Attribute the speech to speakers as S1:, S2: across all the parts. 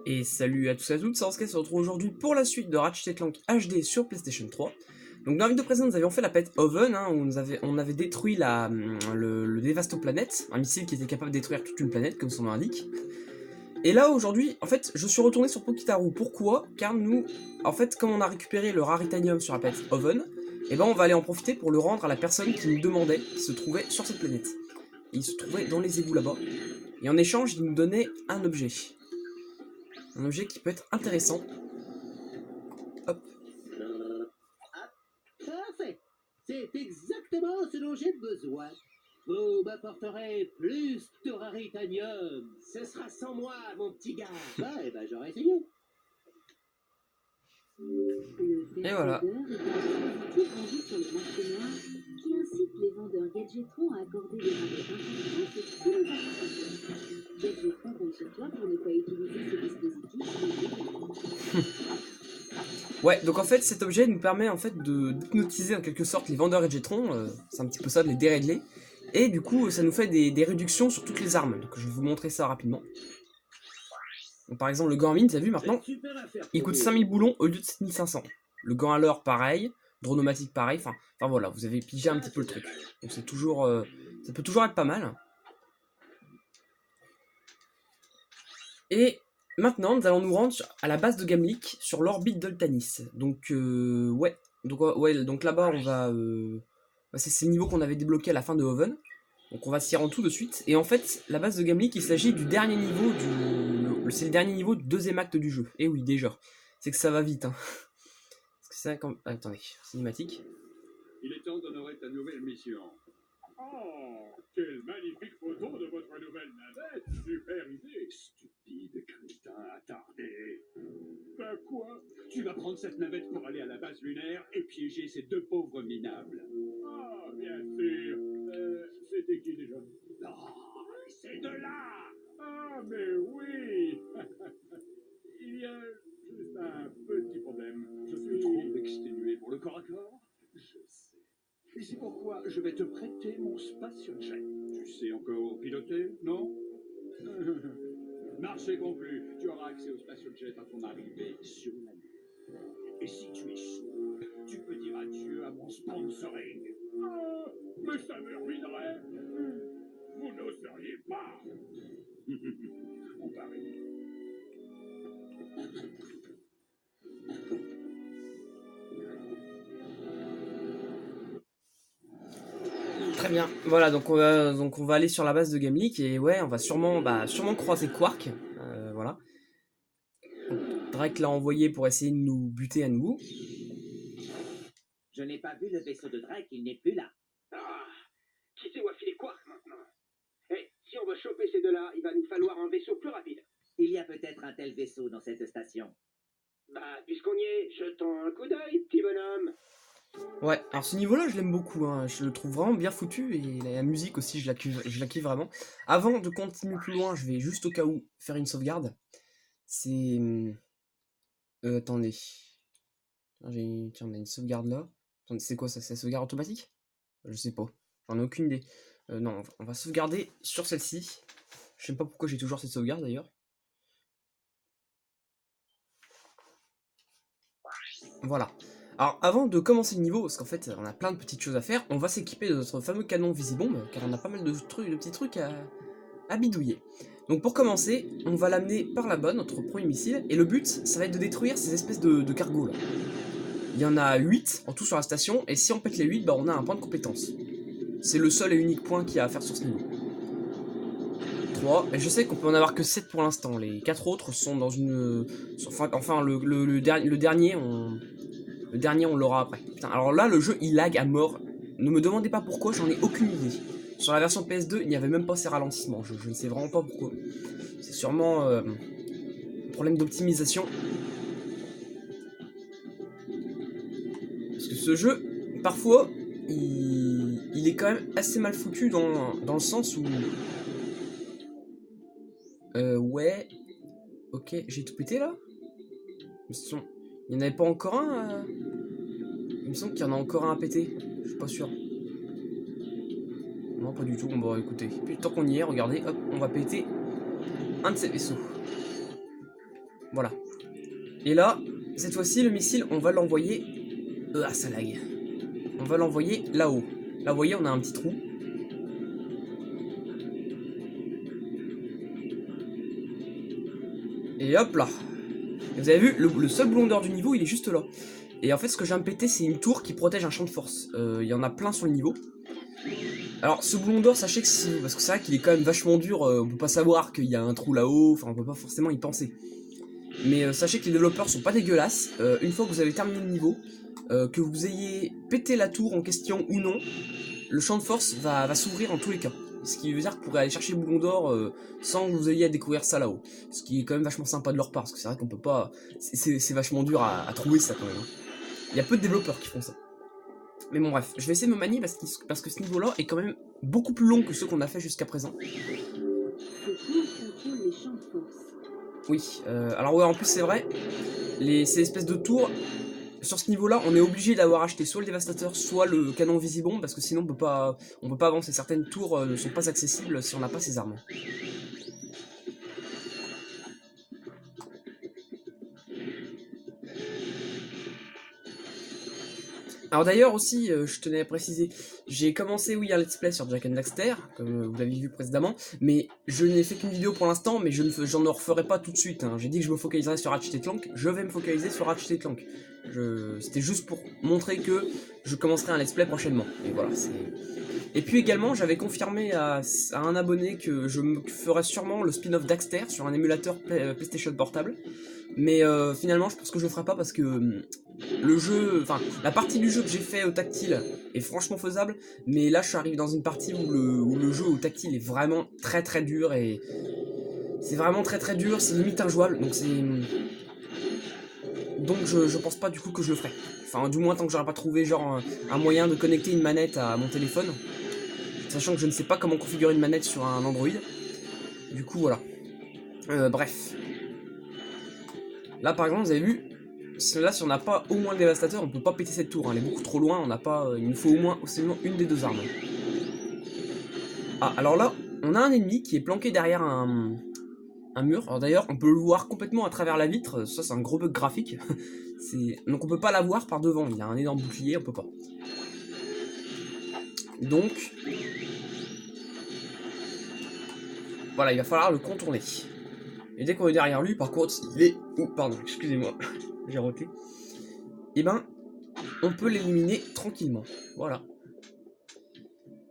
S1: Et salut à tous et à toutes, c'est Anskai se retrouve aujourd'hui pour la suite de Ratchet & Clank HD sur PlayStation 3. Donc dans la vidéo précédente, nous avions fait la planète Oven, où on avait détruit le Dévastoplanète, un missile qui était capable de détruire toute une planète, comme son nom l'indique. Et là aujourd'hui, en fait, je suis retourné sur Pokitaru. Pourquoi? Car nous, en fait, comme on a récupéré le Raritanium sur la planète Oven, et ben on va aller en profiter pour le rendre à la personne qui nous demandait, qui se trouvait sur cette planète. Et il se trouvait dans les égouts là-bas. Et en échange, il nous donnait un objet. Un objet qui peut être intéressant. Hop.
S2: Parfait. C'est exactement ce dont j'ai besoin. Vous m'apporterez plus de raritanium. Ce sera sans moi, mon petit gars. Bah, eh ben, j'aurais essayé.
S1: Et voilà.
S3: Qui incite les vendeurs Gadgetron à accorder des rabais importants sur tous les articles. Gadgetron compte sur toi pour ne pas utiliser ce dispositif.
S1: Ouais, donc en fait cet objet nous permet en fait de d'hypnotiser en quelque sorte les vendeurs Gadgetron, c'est un petit peu ça, de les dérégler. Et du coup ça nous fait des réductions sur toutes les armes, donc je vais vous montrer ça rapidement. Donc, par exemple le gant en mine, t'as vu maintenant, il coûte 5000 boulons au lieu de 7500. Le gant à l'or pareil, dronomatique pareil, enfin voilà, vous avez pigé un petit peu le truc. Donc c'est toujours, ça peut toujours être pas mal. Et maintenant, nous allons nous rendre à la base de Gamlik, sur l'orbite d'Oltanis. Donc, ouais. Donc là-bas, on va... c'est le niveau qu'on avait débloqué à la fin de Oven. Donc on va s'y rendre tout de suite. Et en fait, la base de Gamlik, il s'agit du dernier niveau c'est le dernier niveau du deuxième acte du jeu. Et oui, déjà. C'est que ça va vite, hein. Parce que c'est comme... Attendez, cinématique.
S4: Il est temps d'honorer ta nouvelle mission. Oh, quelle magnifique photo de votre nouvelle navette. Super idée. Stupide crétin attardé. Ben quoi? Tu vas prendre cette navette pour aller à la base lunaire et piéger ces deux pauvres minables. Ah, bien sûr. C'était qui déjà? Oh, c'est de là. Ah, mais oui. Il y a juste un petit problème. Je suis trop exténué pour le corps à corps. Je sais. Et c'est pourquoi je vais te prêter mon spatiojet. Tu sais encore piloter, non? Marché conclu. Tu auras accès au spatiojet à ton arrivée sur la Lune. Et si tu es chaud, tu peux dire adieu à mon sponsoring. Ah, mais ça me ruinerait. Vous n'oseriez pas. On parie.
S1: Très bien. Voilà, donc on va aller sur la base de Gamlik. Et ouais, on va sûrement croiser Quark. Voilà. Drake l'a envoyé pour essayer de nous buter à nouveau.
S2: Je n'ai pas vu le vaisseau de Drake, il n'est plus là.
S5: Ah, qui c'est où a filé Quark maintenant? Eh, si on veut choper ces deux-là, il va nous falloir un vaisseau plus rapide.
S2: Il y a peut-être un tel vaisseau dans cette station.
S5: Bah, puisqu'on y est, jetons un coup d'œil, petit bonhomme.
S1: Ouais, alors ce niveau-là, je l'aime beaucoup, hein. Je le trouve vraiment bien foutu, et la musique aussi, je la kiffe vraiment. Avant de continuer plus loin, je vais juste au cas où faire une sauvegarde. C'est... attendez. Tiens, on a une sauvegarde là. Attendez, c'est quoi ça? C'est la sauvegarde automatique? Je sais pas, j'en ai aucune idée. Non, on va sauvegarder sur celle-ci. Je sais pas pourquoi j'ai toujours cette sauvegarde d'ailleurs. Voilà. Alors avant de commencer le niveau, parce qu'en fait on a plein de petites choses à faire, on va s'équiper de notre fameux canon Visibomb, car on a pas mal de petits trucs à bidouiller. Donc pour commencer, on va l'amener par là-bas, notre premier missile, et le but, ça va être de détruire ces espèces de cargos là. Il y en a 8 en tout sur la station, et si on pète les 8, bah on a un point de compétence. C'est le seul et unique point qu'il y a à faire sur ce niveau. 3, et je sais qu'on peut en avoir que 7 pour l'instant, les 4 autres sont dans une... Enfin, le dernier, on l'aura après. Putain, alors là, le jeu, il lag à mort. Ne me demandez pas pourquoi, j'en ai aucune idée. Sur la version PS2, il n'y avait même pas ces ralentissements. Je ne sais vraiment pas pourquoi. C'est sûrement un problème d'optimisation. Parce que ce jeu, parfois, il est quand même assez mal foutu dans le sens où... ouais... Ok, j'ai tout pété là? Il n'y en avait pas encore un Il me semble qu'il y en a encore un à péter. Je suis pas sûr. Non, pas du tout. Bon, bah écoutez. Puis tant qu'on y est, regardez, hop, on va péter un de ces vaisseaux. Voilà. Et là, cette fois-ci, le missile, on va l'envoyer... Ah, ça lag. On va l'envoyer là-haut. Là, vous voyez, on a un petit trou. Et hop là. Et vous avez vu, le seul boulon d'or du niveau, il est juste là. Et en fait, ce que je viens de péter, c'est une tour qui protège un champ de force. Il y en a plein sur le niveau. Alors, ce boulon d'or, sachez que si... Parce que c'est vrai qu'il est quand même vachement dur. On peut pas savoir qu'il y a un trou là-haut. Enfin, on peut pas forcément y penser. Mais sachez que les développeurs sont pas dégueulasses. Une fois que vous avez terminé le niveau, que vous ayez pété la tour en question ou non, le champ de force va s'ouvrir en tous les cas. Ce qui veut dire que vous pourrez aller chercher le boulon d'or sans que vous ayez à découvrir ça là-haut. Ce qui est quand même vachement sympa de leur part, parce que c'est vrai qu'on peut pas... C'est vachement dur à trouver ça quand même. Il y a peu de développeurs qui font ça. Mais bon bref, je vais essayer de me manier parce que ce niveau-là est quand même beaucoup plus long que ceux qu'on a fait jusqu'à présent.
S3: Ce tour contrôle les champs de force.
S1: Oui, alors ouais, en plus c'est vrai, ces espèces de tours, sur ce niveau-là, on est obligé d'avoir acheté soit le dévastateur, soit le canon visibombe, parce que sinon on peut pas avancer. Certaines tours ne sont pas accessibles si on n'a pas ces armes. Alors d'ailleurs aussi, je tenais à préciser, j'ai commencé oui un let's play sur Jak and Daxter, comme vous l'avez vu précédemment, mais je n'ai fait qu'une vidéo pour l'instant, mais j'en referai pas tout de suite. Hein. J'ai dit que je me focaliserais sur Ratchet & Clank, je vais me focaliser sur Ratchet & Clank. C'était juste pour montrer que je commencerai un let's play prochainement. Et voilà, c'est... Et puis également, j'avais confirmé à un abonné que je me ferais sûrement le spin-off Daxter sur un émulateur PlayStation portable. Mais finalement, je pense que je le ferai pas parce que le jeu, enfin, la partie du jeu que j'ai fait au tactile est franchement faisable. Mais là, je suis arrivé dans une partie où le jeu au tactile est vraiment très très dur et c'est vraiment très très dur, c'est limite injouable. Donc je pense pas du coup que je le ferai. Enfin, du moins tant que j'aurai pas trouvé genre un moyen de connecter une manette à mon téléphone. Sachant que je ne sais pas comment configurer une manette sur un Android. Du coup, voilà. Bref. Là, par exemple, vous avez vu, là, si on n'a pas au moins le dévastateur, on peut pas péter cette tour. Hein. Elle est beaucoup trop loin, on n'a pas... il nous faut au moins seulement une des deux armes. Ah, alors là, on a un ennemi qui est planqué derrière un mur. Alors d'ailleurs, on peut le voir complètement à travers la vitre. Ça, c'est un gros bug graphique. Donc on peut pas la voir par devant. Il y a un énorme bouclier, on peut pas. Donc... Voilà, il va falloir le contourner. Et dès qu'on est derrière lui, par contre, il est... Oh, pardon, excusez-moi, j'ai roté. Et ben, on peut l'éliminer tranquillement. Voilà.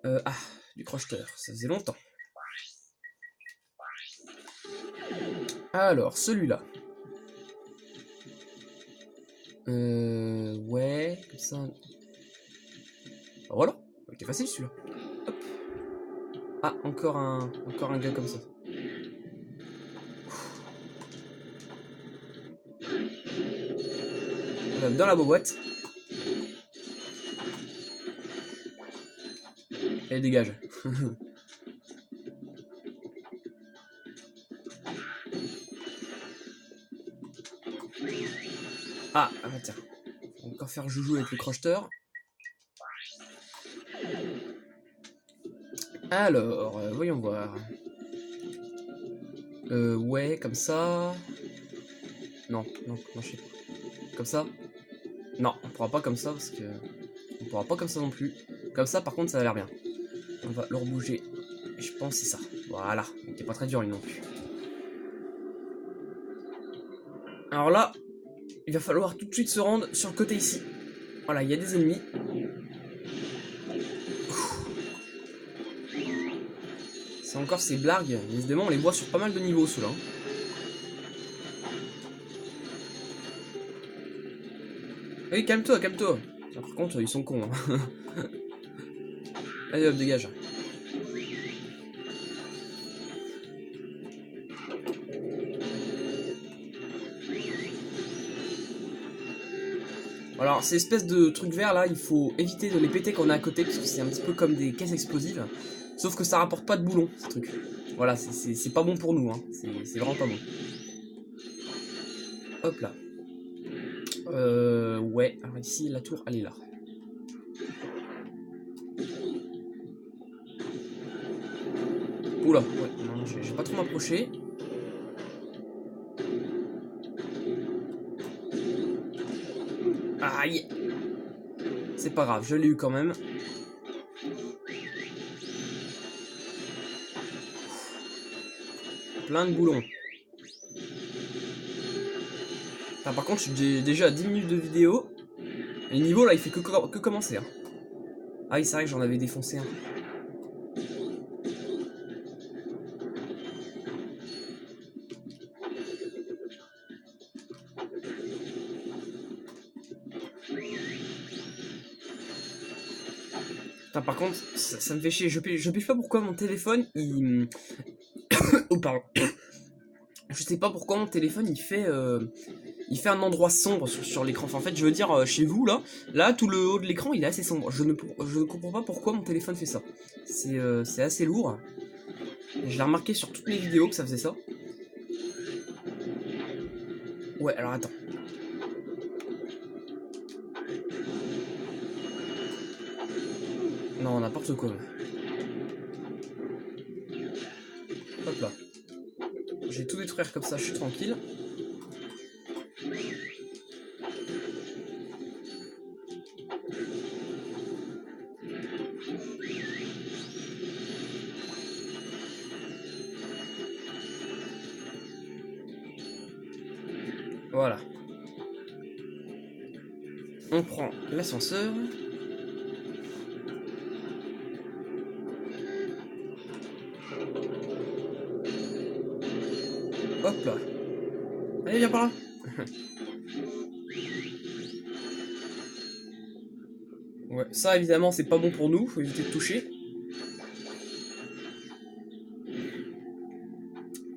S1: Ah, du crocheteur, ça faisait longtemps. Alors, celui-là. Ouais, comme ça... Voilà, c'était facile celui-là. Hop. Ah, encore un gars comme ça. Dans la boîte. Et dégage. Ah, tiens. On va encore faire joujou avec le crocheteur. Alors, voyons voir. Ouais, comme ça. Non, je sais pas. Comme ça. Non, on pourra pas comme ça parce que... On pourra pas comme ça non plus. Comme ça, par contre, ça a l'air bien. On va le rebouger. Je pense que c'est ça. Voilà. Il était pas très dur, lui non plus. Alors là, il va falloir tout de suite se rendre sur le côté ici. Voilà, il y a des ennemis. C'est encore ces blagues. Évidemment, on les voit sur pas mal de niveaux, ceux-là. Oui, calme-toi, calme-toi. Par contre, ils sont cons. Hein. Allez, hop, dégage. Alors, ces espèces de trucs verts là, il faut éviter de les péter quand on est à côté, parce que c'est un petit peu comme des caisses explosives. Sauf que ça rapporte pas de boulons, ces trucs. Voilà, c'est pas bon pour nous, hein. C'est vraiment pas bon. Hop là. Ouais, alors ici, la tour, elle est là. Oula, ouais, non, je vais pas trop m'approcher. Aïe. C'est pas grave, je l'ai eu quand même. Plein de boulons. Enfin, par contre, je suis déjà à 10 minutes de vidéo. Et le niveau là, il fait que commencer. Hein. Ah oui, c'est vrai que j'en avais défoncé un. Putain, par contre, ça me fait chier. Je pige pas pourquoi mon téléphone il. Oh, pardon. Je sais pas pourquoi mon téléphone il fait un endroit sombre sur l'écran. Enfin, en fait, je veux dire, chez vous là, tout le haut de l'écran il est assez sombre. Je ne comprends pas pourquoi mon téléphone fait ça. C'est assez lourd. Et je l'ai remarqué sur toutes mes vidéos que ça faisait ça. Ouais, alors attends. Non, n'importe quoi. Hop là. Je vais tout détruire comme ça, je suis tranquille. Voilà. On prend l'ascenseur. Hop là. Allez, viens par là. Ouais, ça évidemment c'est pas bon pour nous, faut éviter de toucher.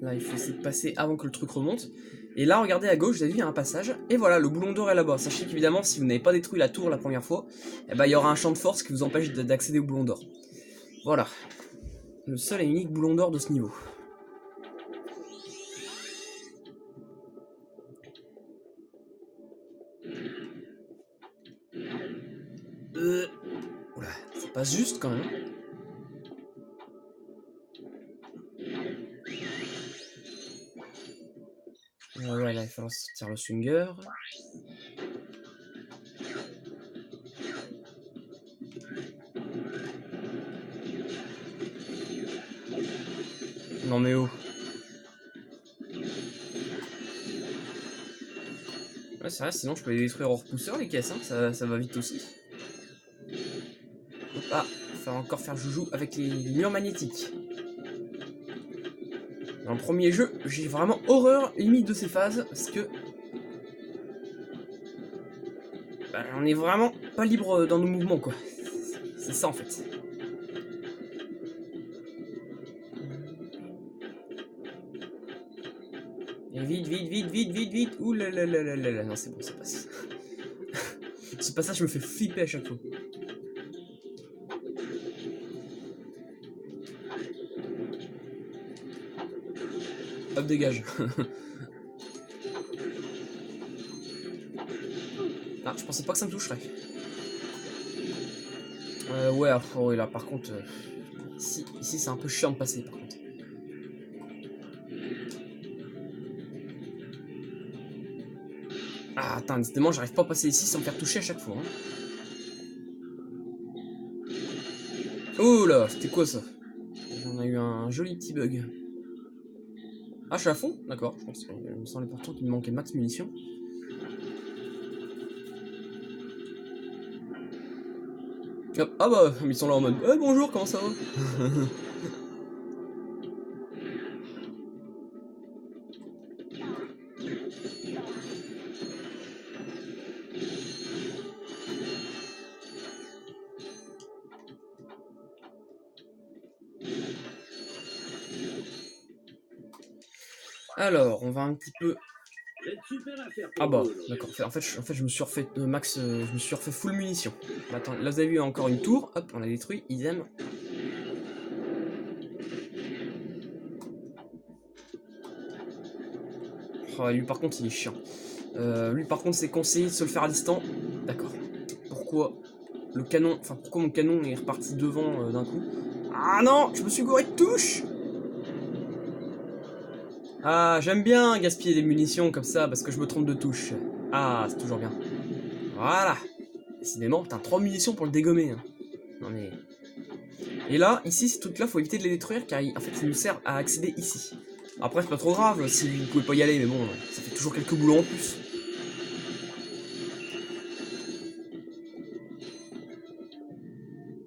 S1: Là il faut essayer de passer avant que le truc remonte. Et là regardez à gauche, vous avez vu il y a un passage. Et voilà, le boulon d'or est là-bas. Sachez qu'évidemment si vous n'avez pas détruit la tour la première fois, eh ben, il y aura un champ de force qui vous empêche d'accéder au boulon d'or. Voilà. Le seul et unique boulon d'or de ce niveau. Oula, ça passe juste quand même. Ouais, là il va falloir sortir le swinger. Non mais oh. Ouais, c'est vrai, sinon je peux les détruire au repousseur les caisses, hein, ça va vite aussi. Ah, il va encore faire joujou avec les murs magnétiques. Dans le premier jeu, j'ai vraiment horreur limite de ces phases, parce que... bah, on est vraiment pas libre dans nos mouvements, quoi. C'est ça en fait. Et vite, vite, vite, vite, vite, vite. Ouh là là là là là là. Non, c'est bon, ça passe. Ce passage me fait flipper à chaque fois. Hop, dégage. Ah, je pensais pas que ça me toucherait. Ouais, oh, là par contre... ici c'est un peu chiant de passer par contre. Ah, attends, décidément, j'arrive pas à passer ici sans me faire toucher à chaque fois. Hein. Oh là, c'était quoi ça? On a eu un joli petit bug. Ah, je suis à fond? D'accord, je pense qu'il me semblait pourtant qu'il me manquait max munitions. Hop, ah bah, ils sont là en mode bonjour, comment ça va? Alors, on va un petit peu... Ah bah, d'accord. En fait, je me suis refait max, je me suis refait full munitions. Attends, là vous avez vu encore une tour. Hop, on l'a détruit. Idem. Oh, lui par contre, il est chiant. Lui par contre, c'est conseillé de se le faire à distance. D'accord. Pourquoi le canon, enfin pourquoi mon canon est reparti devant d'un coup? Ah non, je me suis gouré de touche. Ah, j'aime bien gaspiller des munitions comme ça parce que je me trompe de touche. Ah, c'est toujours bien. Voilà. Décidément, putain, 3 munitions pour le dégommer. Hein. Non mais... Et là, ici, ces trucs-là, faut éviter de les détruire car en fait, ils nous servent à accéder ici. Après, c'est pas trop grave si vous pouvez pas y aller, mais bon, ça fait toujours quelques boulots en plus.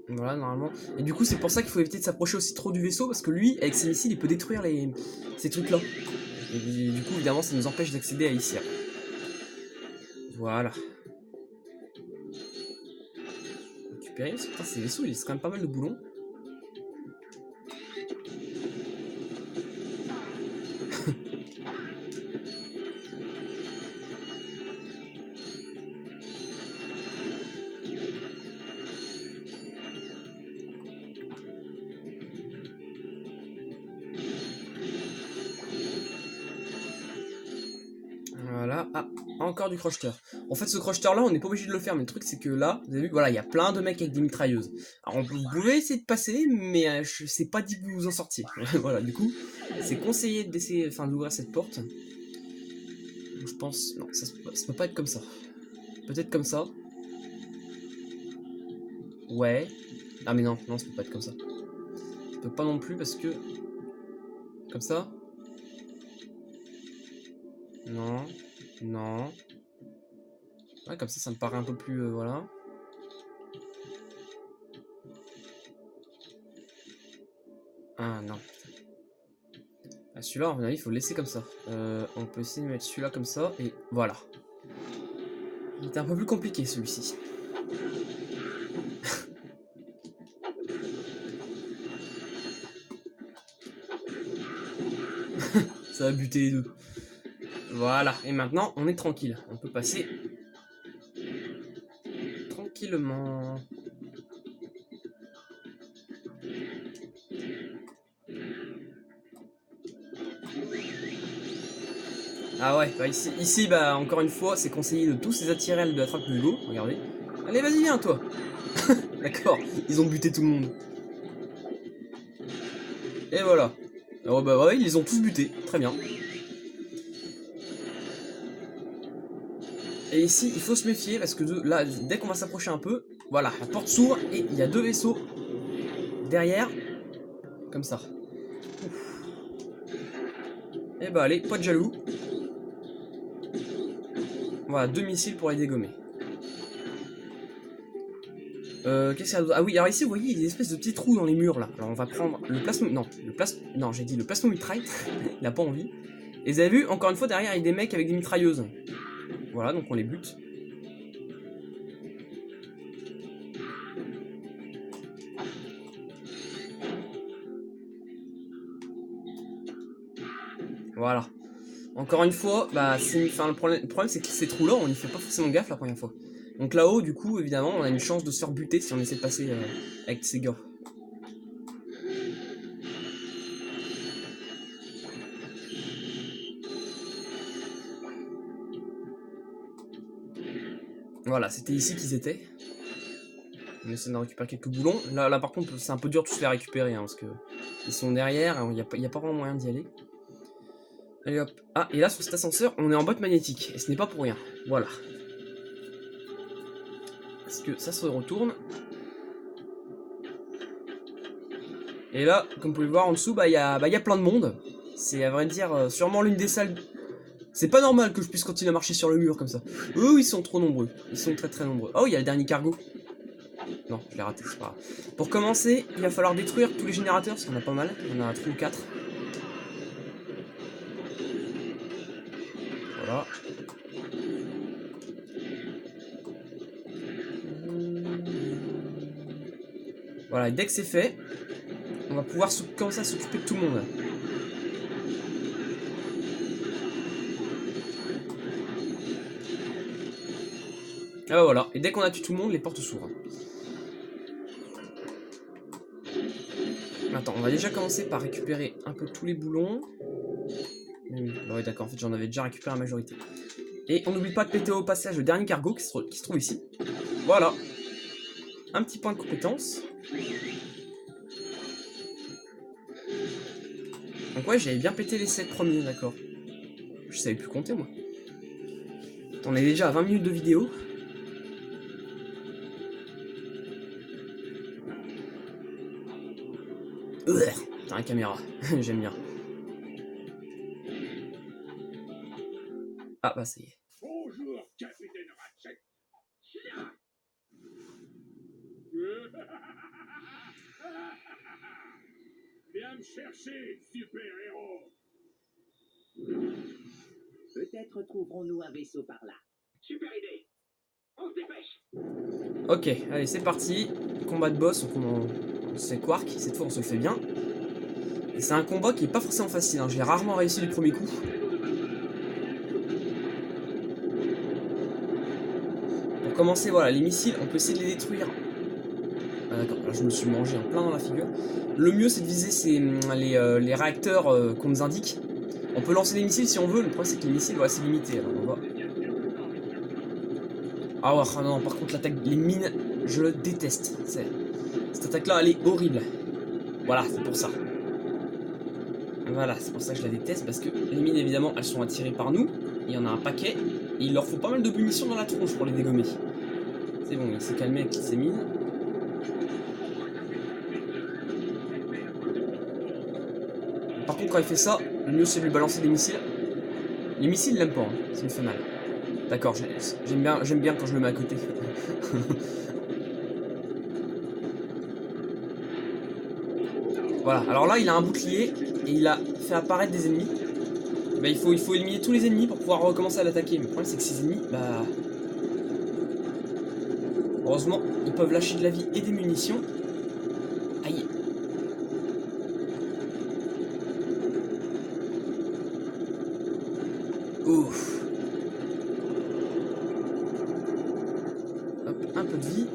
S1: Voilà, normalement. Et du coup, c'est pour ça qu'il faut éviter de s'approcher aussi trop du vaisseau, parce que lui, avec ses missiles, il peut détruire ces trucs-là. Et du coup, évidemment, ça nous empêche d'accéder à ici. Voilà. Récupérer, parce que putain, ces vaisseaux, ils ont quand même pas mal de boulons. Voilà, ah, encore du crocheteur. En fait, ce crocheteur là, on n'est pas obligé de le faire, mais le truc c'est que là, vous avez vu, voilà, il y a plein de mecs avec des mitrailleuses. Alors, vous pouvez essayer de passer, mais je sais pas dit que vous vous en sortiez. Voilà, du coup, c'est conseillé d'essayer, enfin, d'ouvrir cette porte. Je pense, non, ça peut pas être comme ça. Peut-être comme ça. Ouais. Ah, mais non, non, ça peut pas être comme ça. Ça peut pas non plus parce que. Comme ça. Non. Non. Ouais, comme ça me paraît un peu plus... voilà. Ah, non. Ah, celui-là, à mon avis, il faut le laisser comme ça. On peut essayer de mettre celui-là comme ça, et voilà. Il était un peu plus compliqué, celui-ci. Ça va buter les deux. Voilà, et maintenant, on est tranquille. On peut passer... tranquillement. Ah ouais, bah ici bah encore une fois, c'est conseillé de tous les attirer de la traque de Hugo. Regardez. Allez, vas-y, viens, toi. D'accord, ils ont buté tout le monde. Et voilà. Oh bah ouais, ils les ont tous butés. Très bien. Et ici, il faut se méfier parce que là, dès qu'on va s'approcher un peu, voilà, la porte s'ouvre et il y a deux vaisseaux derrière. Comme ça. Et bah allez, pas de jaloux. Voilà, 2 missiles pour les dégommer. Qu'est-ce qu'il y a d'autre? Ah oui, alors ici, vous voyez, il y a des espèces de petits trous dans les murs, là. Alors on va prendre le plasma... Non, j'ai dit le plasmomitraille. Il a pas envie. Et vous avez vu, encore une fois, derrière, il y a des mecs avec des mitrailleuses. Voilà, donc on les bute. Voilà. Encore une fois, bah, le problème c'est que ces trous-là, on n'y fait pas forcément gaffe la première fois. Donc là-haut, du coup, évidemment, on a une chance de se faire buter si on essaie de passer avec ces gars. Voilà, c'était ici qu'ils étaient. On essaie de récupérer quelques boulons. Là par contre, c'est un peu dur de tous les récupérer, hein, parce que ils sont derrière, il n'y a pas vraiment moyen d'y aller. Allez hop. Ah, et là, sur cet ascenseur, on est en boîte magnétique. Et ce n'est pas pour rien. Voilà. Parce que ça se retourne. Et là, comme vous pouvez le voir en dessous, bah, il y a plein de monde. C'est à vrai dire sûrement l'une des salles... C'est pas normal que je puisse continuer à marcher sur le mur comme ça. Eux, ils sont trop nombreux. Ils sont très très nombreux. Oh, il y a le dernier cargo. Non, je l'ai raté, c'est pas grave. Pour commencer, il va falloir détruire tous les générateurs, parce qu'on a pas mal. On en a 3 ou 4. Voilà. Voilà, et dès que c'est fait, on va pouvoir commencer à s'occuper de tout le monde. Ah bah voilà, et dès qu'on a tué tout le monde, les portes s'ouvrent. Attends, on va déjà commencer par récupérer un peu tous les boulons. Bah ouais, d'accord, en fait j'en avais déjà récupéré la majorité. Et on n'oublie pas de péter au passage le dernier cargo qui se trouve ici. Voilà. Un petit point de compétence. Donc ouais, j'avais bien pété les 7 premiers, d'accord. Je savais plus compter, moi. On est déjà à 20 minutes de vidéo. Putain, la caméra. J'aime bien. Ah, bah, ça y est.
S4: Bonjour, capitaine Ratchet. Viens me chercher, super-héros.
S2: Peut-être trouverons-nous un vaisseau par là.
S5: Super idée. On se dépêche.
S1: Ok, allez, c'est parti. Combat de boss, c'est Quark. Cette fois, on se le fait bien. Et c'est un combat qui est pas forcément facile. Hein. J'ai rarement réussi du premier coup. Pour commencer, voilà, les missiles, on peut essayer de les détruire. Ah, d'accord, là, je me suis mangé en plein dans la figure. Le mieux, c'est de viser les réacteurs qu'on nous indique. On peut lancer des missiles si on veut. Le problème, c'est que les missiles, voilà, c'est limité. Alors, on va... Ah ouais, ah non, par contre, l'attaque des mines, je le déteste. Cette attaque-là, elle est horrible. Voilà, c'est pour ça. Voilà, c'est pour ça que je la déteste, parce que les mines, évidemment, elles sont attirées par nous. Il y en a un paquet. Et il leur faut pas mal de munitions dans la tronche pour les dégommer. C'est bon, il s'est calmé avec ses mines. Par contre, quand il fait ça, le mieux, c'est de lui balancer des missiles. Les missiles, l'aiment pas, hein. Ça me fait mal. D'accord, j'aime bien quand je le mets à côté. Voilà, alors là il a un bouclier et il a fait apparaître des ennemis. Bah, il faut éliminer tous les ennemis pour pouvoir recommencer à l'attaquer. Mais le problème c'est que ces ennemis, bah... heureusement, ils peuvent lâcher de la vie et des munitions. Aïe. Ouf. Hop, un peu de vie.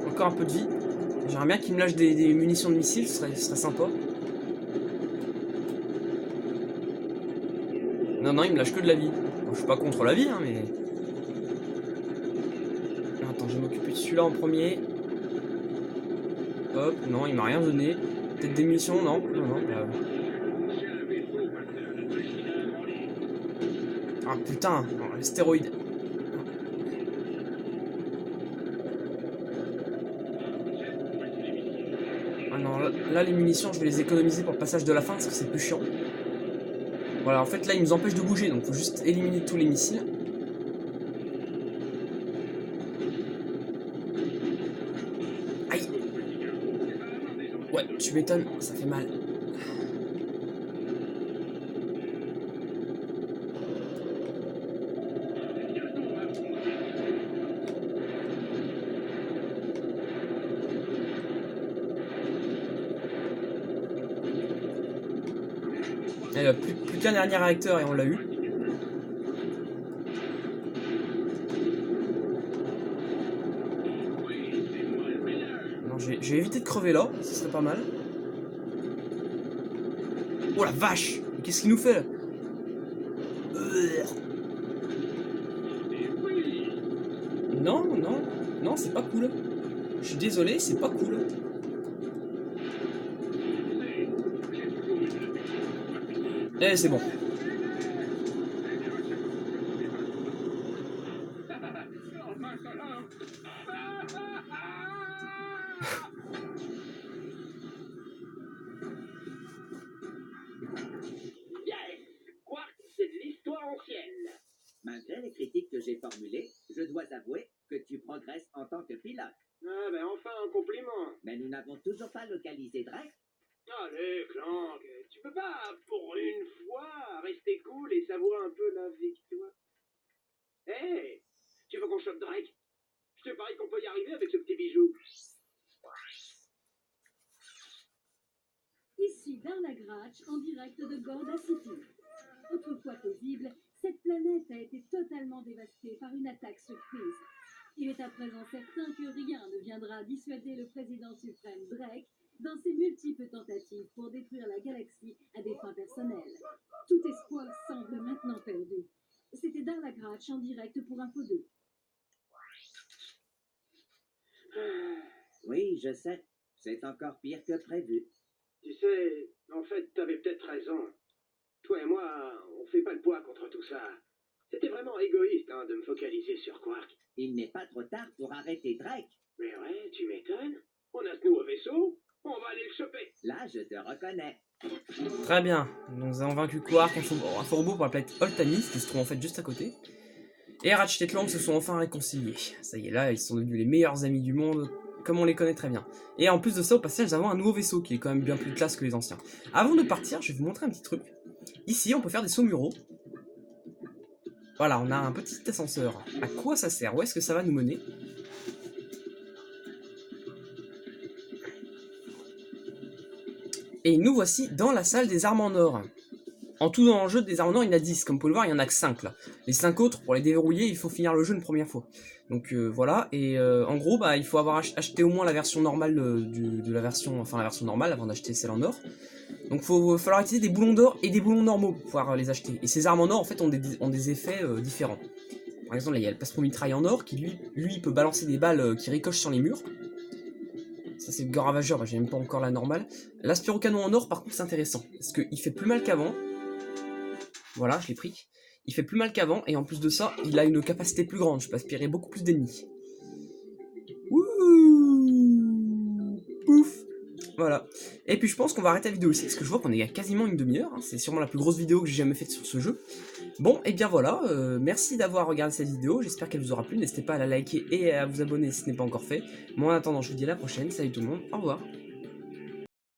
S1: Encore un peu de vie. J'aimerais bien qu'il me lâche des munitions de missiles, ce serait sympa. Non, il me lâche que de la vie. Bon, je suis pas contre la vie, hein, mais... Attends, je vais m'occuper de celui-là en premier. Hop, non, il m'a rien donné. Peut-être des munitions, non. Ah putain, non, les stéroïdes. Ah non, là les munitions, je vais les économiser pour le passage de la fin parce que c'est plus chiant. Voilà, en fait là, ils nous empêchent de bouger, donc faut juste éliminer tous les missiles. Aïe. Ouais, tu m'étonnes, ça fait mal. Allez, plus qu'un dernier réacteur et on l'a eu. Non, je vais éviter de crever là, ce serait pas mal. Oh la vache! Mais qu'est-ce qu'il nous fait là? Non, c'est pas cool. Je suis désolé, c'est pas cool. Eh, c'est bon.
S5: Yes! Quark, c'est de l'histoire ancienne.
S2: Malgré les critiques que j'ai formulées, je dois avouer que tu progresses en tant que pilote.
S5: Ah ben enfin un compliment.
S2: Mais nous n'avons toujours pas localisé Drake.
S5: Allez, Clank, tu peux pas, pour une fois, rester cool et savourer un peu la victoire. Hé, tu veux qu'on chope Drake? Je te parie qu'on peut y arriver avec ce petit bijou.
S3: Ici Darla Gratch en direct de Gorda City. Autrefois paisible, cette planète a été totalement dévastée par une attaque surprise. Il est à présent certain que rien ne viendra dissuader le président suprême Drake dans ses multiples tentatives pour détruire la galaxie à des fins personnelles. Tout espoir semble maintenant perdu. C'était Darla Gratch en direct pour Info 2.
S2: Oui, je sais. C'est encore pire que prévu.
S5: Tu sais, en fait, t'avais peut-être raison. Toi et moi, on fait pas le poids contre tout ça. C'était vraiment égoïste hein, de me focaliser sur Quark.
S2: Il n'est pas trop tard pour arrêter Drake.
S5: Mais ouais, tu m'étonnes. On a ce nouveau vaisseau, on va aller le choper.
S2: Là, je te reconnais.
S1: Très bien, nous avons vaincu Quark, un faux robot pour la planète Oltanis, qui se trouve en fait juste à côté. Et Ratchet et Clank se sont enfin réconciliés. Ça y est, là, ils sont devenus les meilleurs amis du monde, comme on les connaît très bien. Et en plus de ça, au passage, nous avons un nouveau vaisseau, qui est quand même bien plus classe que les anciens. Avant de partir, je vais vous montrer un petit truc. Ici, on peut faire des sauts muraux. Voilà, on a un petit ascenseur. À quoi ça sert? Où est-ce que ça va nous mener? Et nous voici dans la salle des armes en or. En tout dans le jeu des armes en or, il y en a 10. Comme vous pouvez le voir, il y en a que 5 là. Les 5 autres, pour les déverrouiller, il faut finir le jeu une première fois. Donc voilà, et en gros, bah, il faut avoir acheté au moins la version normale la version normale avant d'acheter celle en or. Donc il va falloir utiliser des boulons d'or et des boulons normaux pour pouvoir les acheter. Et ces armes en or, en fait, ont des effets différents. Par exemple, là, il y a le plasma-mitraille en or qui, lui peut balancer des balles qui ricochent sur les murs. Ça, c'est le Gore Ravageur, bah, j'ai même pas encore la normale. L'aspirocanon en or, par contre, c'est intéressant. Parce qu'il fait plus mal qu'avant. Voilà, je l'ai pris. Il fait plus mal qu'avant, et en plus de ça, il a une capacité plus grande. Je peux aspirer beaucoup plus d'ennemis. Wouh! Pouf! Voilà. Et puis je pense qu'on va arrêter la vidéo ici, parce que je vois qu'on est à quasiment une demi-heure. Hein. C'est sûrement la plus grosse vidéo que j'ai jamais faite sur ce jeu. Bon, et bien voilà, merci d'avoir regardé cette vidéo. J'espère qu'elle vous aura plu. N'hésitez pas à la liker et à vous abonner si ce n'est pas encore fait. Moi, en attendant, je vous dis à la prochaine. Salut tout le monde, au revoir.